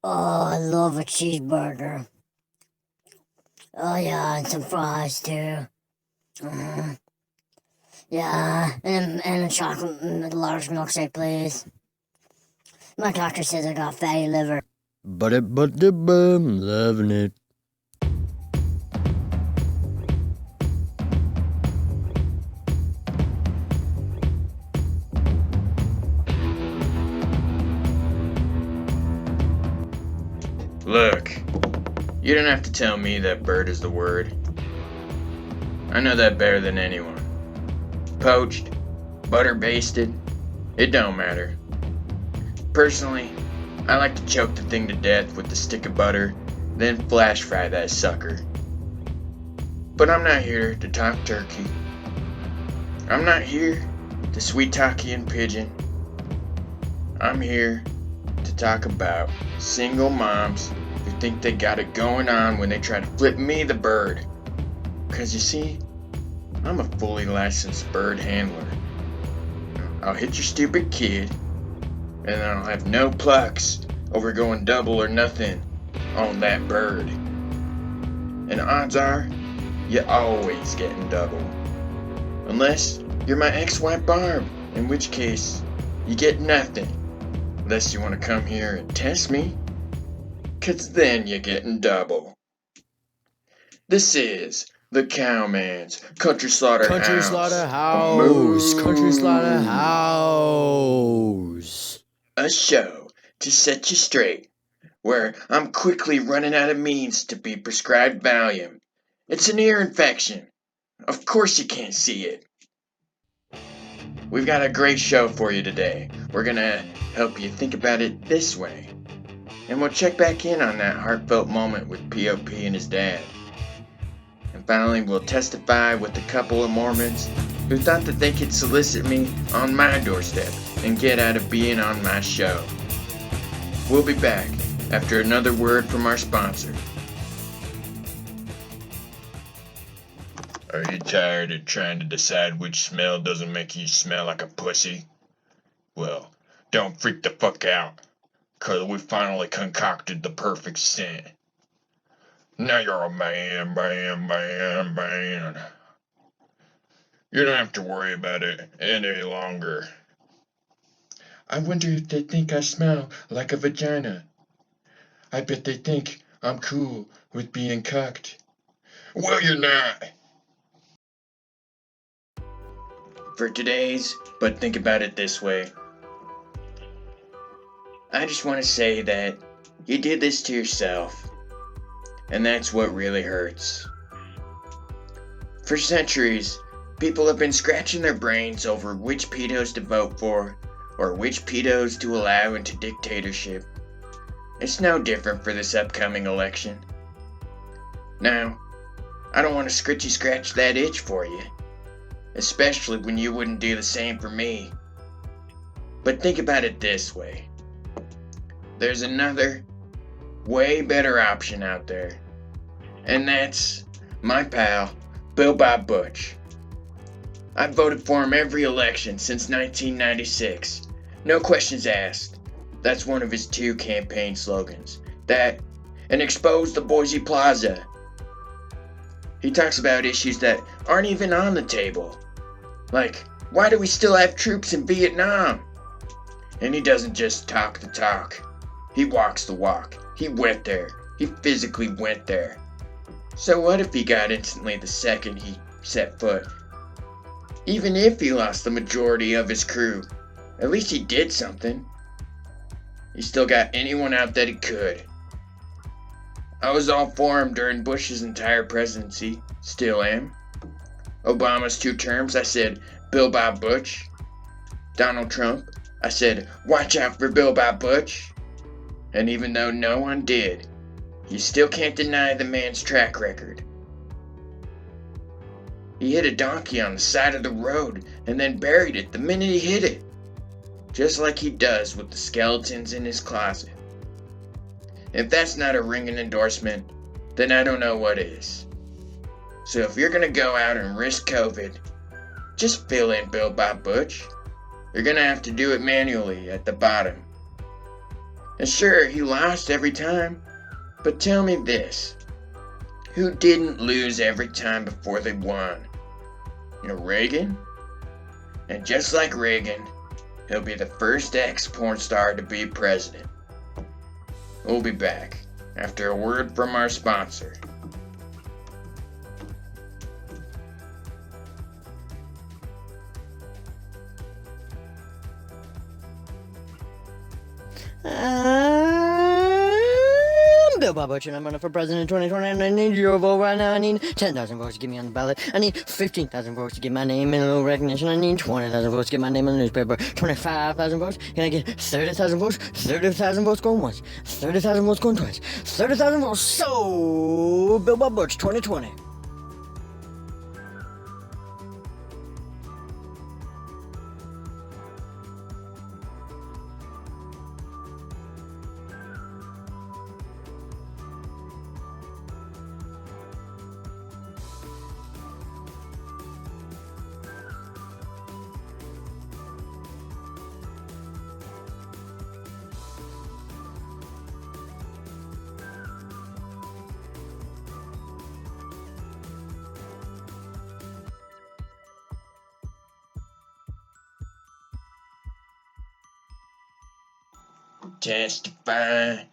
Oh, I love a cheeseburger. Oh, yeah, and some fries, too. Yeah, and a chocolate, large milkshake, please. My doctor says I got fatty liver. But I'm loving it. Look, you don't have to tell me that bird is the word. I know that better than anyone. Poached, butter basted, it don't matter. Personally, I like to choke the thing to death with the stick of butter, then flash fry that sucker. But I'm not here to talk turkey. I'm not here to sweet talkie and pigeon. I'm here to talk about single moms who think they got it going on when they try to flip me the bird. 'Cause you see, I'm a fully licensed bird handler. I'll hit your stupid kid, and then I'll have no plucks over going double or nothing on that bird. And odds are, you're always getting double. Unless you're my ex-wife Barb, in which case, you get nothing. Unless you want to come here and test me, 'cause then you're getting double. This is the Cowman's Country Slaughterhouse. Country Slaughterhouse. Country Slaughterhouse. A show to set you straight, where I'm quickly running out of means to be prescribed Valium. It's an ear infection. Of course you can't see it. We've got a great show for you today. We're gonna help you think about it this way. And we'll check back in on that heartfelt moment with P.O.P. and his dad. And finally, we'll testify with a couple of Mormons who thought that they could solicit me on my doorstep and get out of being on my show. We'll be back after another word from our sponsor. Are you tired of trying to decide which smell doesn't make you smell like a pussy? Well, don't freak the fuck out, 'cause we finally concocted the perfect scent. Now you're a man. You don't have to worry about it any longer. I wonder if they think I smell like a vagina. I bet they think I'm cool with being cucked. Well, you're not. For today's, but think about it this way. I just want to say that you did this to yourself. And that's what really hurts. For centuries, people have been scratching their brains over which pedos to vote for, or which pedos to allow into dictatorship. It's no different for this upcoming election. Now, I don't want to scratch that itch for you, especially when you wouldn't do the same for me. But think about it this way. There's another, way better option out there. And that's my pal, Bill Bob Butch. I've voted for him every election since 1996. No questions asked. That's one of his 2 campaign slogans. That, and expose the Boise Plaza. He talks about issues that aren't even on the table. Like, why do we still have troops in Vietnam? And he doesn't just talk the talk. He walks the walk. He went there. He physically went there. So what if he got instantly the second he set foot? Even if he lost the majority of his crew, at least he did something. He still got anyone out that he could. I was all for him during Bush's entire presidency. Still am. Obama's 2 terms, I said, Bill Bob Butch. Donald Trump, I said, watch out for Bill Bob Butch. And even though no one did, you still can't deny the man's track record. He hit a donkey on the side of the road and then buried it the minute he hit it. Just like he does with the skeletons in his closet. If that's not a ringing endorsement, then I don't know what is. So if you're gonna go out and risk COVID, just fill in Bill Bob Butch. You're gonna have to do it manually at the bottom. And sure, he lost every time, but tell me this. Who didn't lose every time before they won? Reagan? And just like Reagan, he'll be the first ex-porn star to be president. We'll be back after a word from our sponsor. I'm Bill Bob Butcher, and I'm running for president in 2020, and I need your vote right now. I need 10,000 votes to get me on the ballot. I need 15,000 votes to get my name in a little recognition. I need 20,000 votes to get my name in the newspaper. 25,000 votes. Can I get 30,000 votes? 30,000 votes going once. 30,000 votes going twice. 30,000 votes. So, Bill Bob Butch 2020. Testify,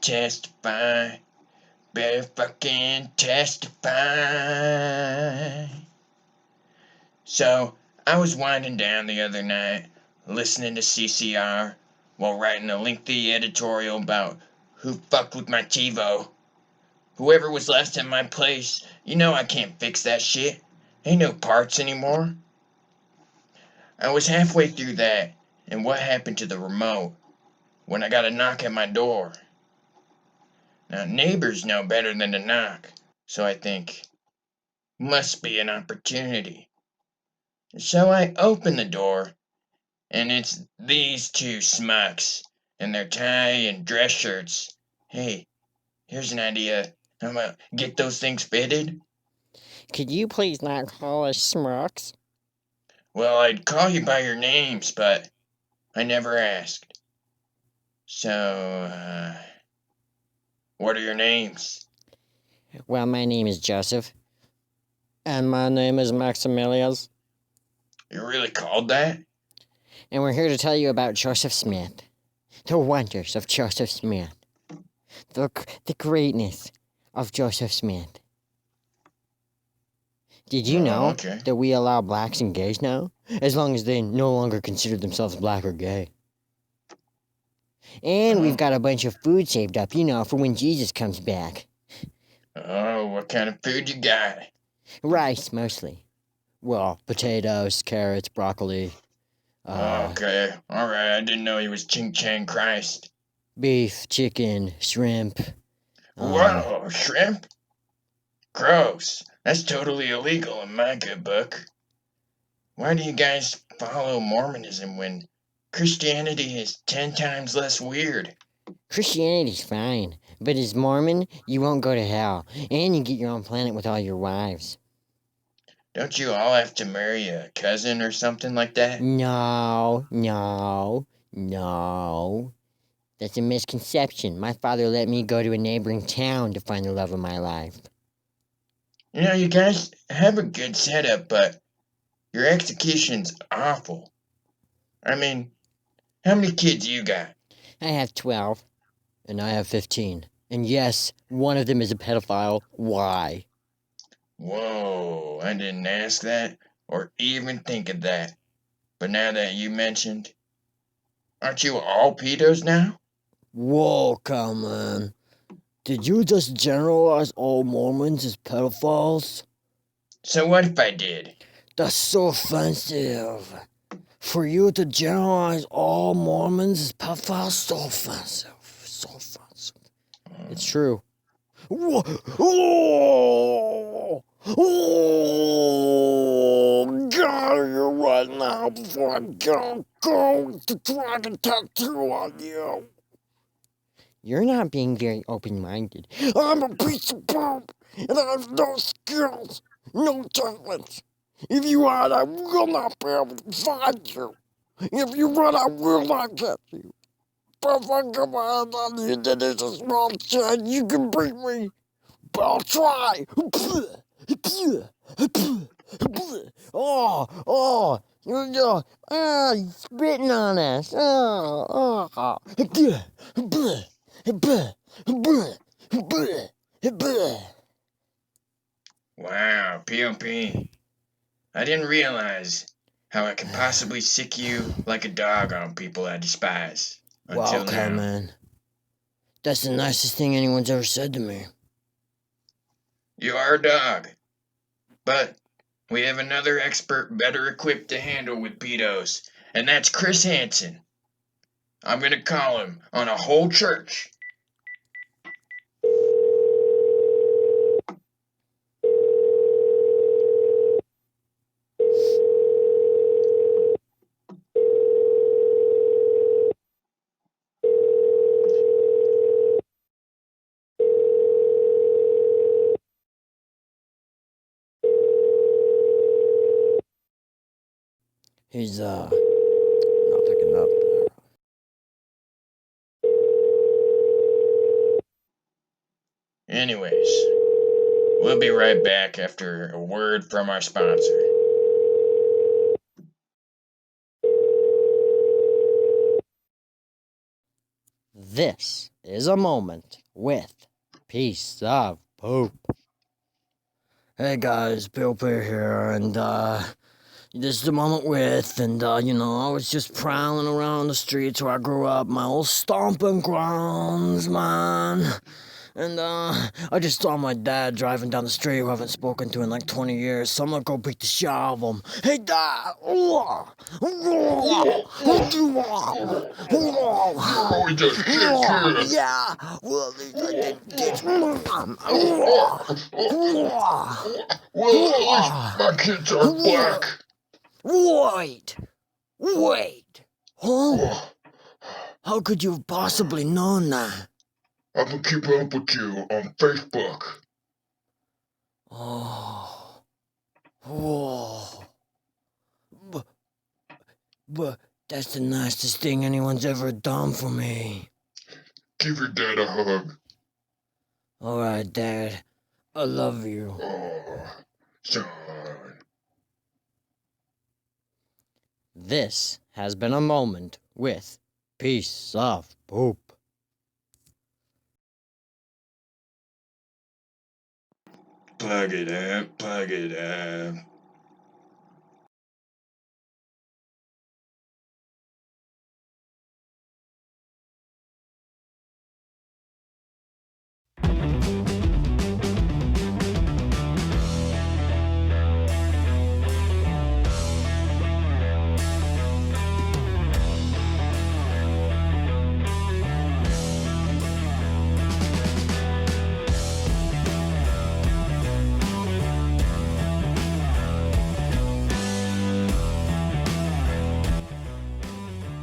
testify, better fucking testify. So, I was winding down the other night, listening to CCR, while writing a lengthy editorial about who fucked with my TiVo. Whoever was last in my place, I can't fix that shit. Ain't no parts anymore. I was halfway through that, and what happened to the remote? When I got a knock at my door. Now, neighbors know better than to knock, so I think, must be an opportunity. So I open the door, and it's these two smucks in their tie and dress shirts. Hey, here's an idea. How about get those things fitted? Could you please not call us smucks? Well, I'd call you by your names, but I never asked. So, what are your names? Well, my name is Joseph. And my name is Maximilius. You're really called that? And we're here to tell you about Joseph Smith. The wonders of Joseph Smith. The greatness of Joseph Smith. Did you know that we allow blacks and gays now? As long as they no longer consider themselves black or gay. And we've got a bunch of food saved up, for when Jesus comes back. Oh, what kind of food you got? Rice, mostly. Well, potatoes, carrots, broccoli. Okay, alright, I didn't know he was Ching Chang Christ. Beef, chicken, shrimp. Whoa, shrimp? Gross. That's totally illegal in my good book. Why do you guys follow Mormonism when Christianity is 10 times less weird? Christianity's fine, but as Mormon, you won't go to hell, and you get your own planet with all your wives. Don't you all have to marry a cousin or something like that? No. That's a misconception. My father let me go to a neighboring town to find the love of my life. You guys have a good setup, but your execution's awful. I mean, how many kids you got? I have 12, and I have 15. And yes, one of them is a pedophile. Why? Whoa, I didn't ask that or even think of that. But now that you mentioned, aren't you all pedos now? Whoa, Cowman. Did you just generalize all Mormons as pedophiles? So what if I did? That's so offensive. For you to generalize all Mormons as pedophiles, so offensive. So offensive. It's true. Oh, God, you right now before I go to dragon tattoo on you. You're not being very open-minded. I'm a piece of poop, and I have no skills, no talent. If you hide, I will not be able to find you. If you run, I will not get you. Come on, you did this a small chance. You can beat me. But I'll try. You're spitting on us. Wow, POP. I didn't realize how I could possibly sick you like a dog on people I despise. Until Wow, now. Cowman. That's the nicest thing anyone's ever said to me. You are a dog. But we have another expert better equipped to handle with pedos, and that's Chris Hansen. I'm gonna call him on a whole church. He's, not picking up. Anyways, we'll be right back after a word from our sponsor. This is a moment with piece of poop. Hey guys, Bill P here, and this is the moment with, and I was just prowling around the streets where I grew up, my old stomping grounds, man. And I just saw my dad driving down the street who I haven't spoken to in like 20 years, so I'm gonna go beat the shit out of him. Hey Dad! Yeah! Well, at least I didn't get Mom! Well, my kids are black. Wait! Huh? How could you have possibly known that? I've been keeping up with you on Facebook. Oh. Whoa. But that's the nicest thing anyone's ever done for me. Give your dad a hug. Alright, Dad. I love you. Oh, son. This has been a moment with piece of poop. Plug it up, plug it up.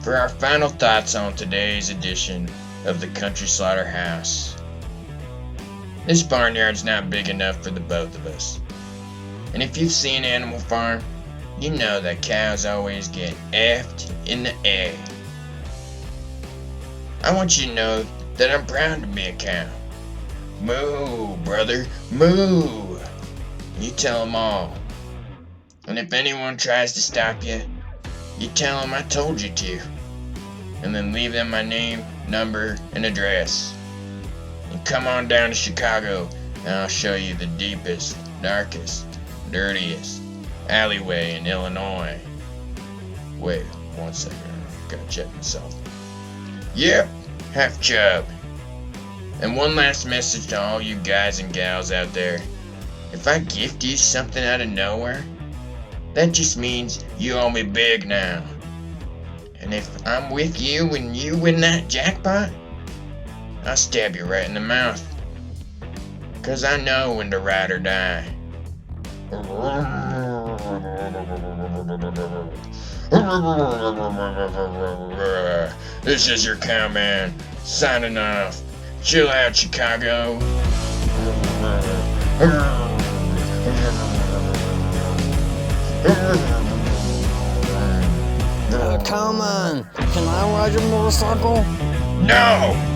For our final thoughts on today's edition of the Country Slaughterhouse. This barnyard's not big enough for the both of us. And if you've seen Animal Farm, you know that cows always get effed in the egg. I want you to know that I'm proud to be a cow. Moo, brother, moo. You tell them all. And if anyone tries to stop you, you tell them I told you to. And then leave them my name, number, and address. And come on down to Chicago, and I'll show you the deepest, darkest, dirtiest alleyway in Illinois. Wait, 1 second, I gotta check myself. Yep, half chub. And one last message to all you guys and gals out there. If I gift you something out of nowhere, that just means you owe me big now. And if I'm with you when you win that jackpot, I'll stab you right in the mouth. 'Cause I know when to ride or die. This is your Cowman, signing off. Chill out, Chicago. Cowman, can I ride your motorcycle? No!